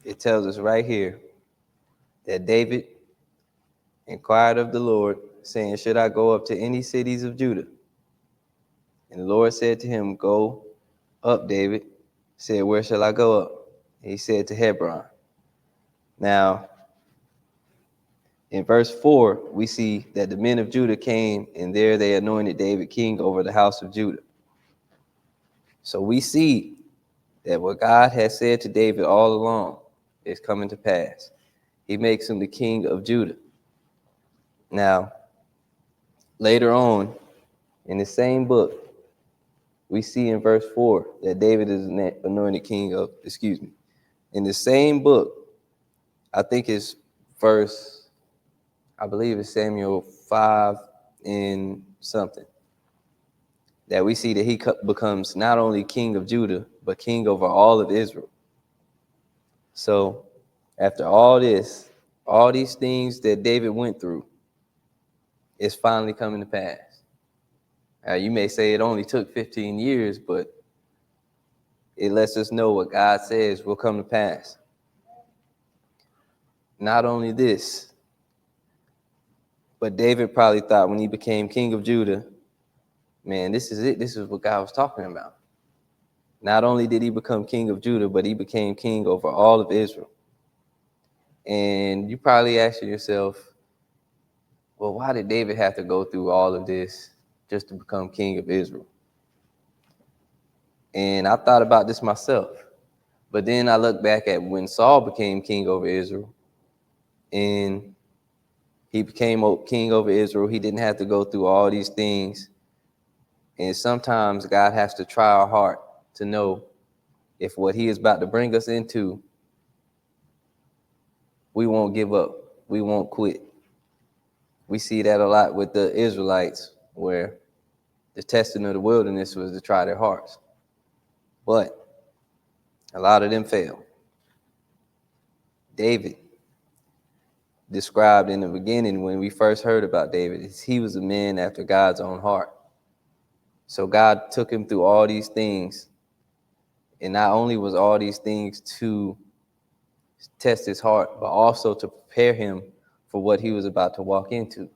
it tells us right here that David inquired of the Lord, saying, should I go up to any cities of Judah? And the Lord said to him, go up, David. Said, where shall I go up? And he said, to Hebron. Now, in verse 4, we see that the men of Judah came, and there they anointed David king over the house of Judah. So we see that what God has said to David all along is coming to pass. He makes him the king of Judah. Now, later on, in the same book, we see in verse 4 that David is anointed king of, in the same book, I think it's verse, I believe it's Samuel 5 and something, that we see that he becomes not only king of Judah, but king over all of Israel. So after all this, all these things that David went through, it's finally coming to pass. You may say it only took 15 years, but it lets us know what God says will come to pass. Not only this, but David probably thought when he became king of Judah, man, this is it. This is what God was talking about. Not only did he become king of Judah, but he became king over all of Israel. And you probably asking yourself, well, why did David have to go through all of this just to become king of Israel? And I thought about this myself. But then I look back at when Saul became king over Israel, and he became king over Israel. He didn't have to go through all these things. And sometimes God has to try our heart to know if what he is about to bring us into, we won't give up. We won't quit. We see that a lot with the Israelites, where the testing of the wilderness was to try their hearts. But a lot of them failed. David, described in the beginning when we first heard about David, he was a man after God's own heart. So God took him through all these things. And not only was all these things to test his heart, but also to prepare him for what he was about to walk into.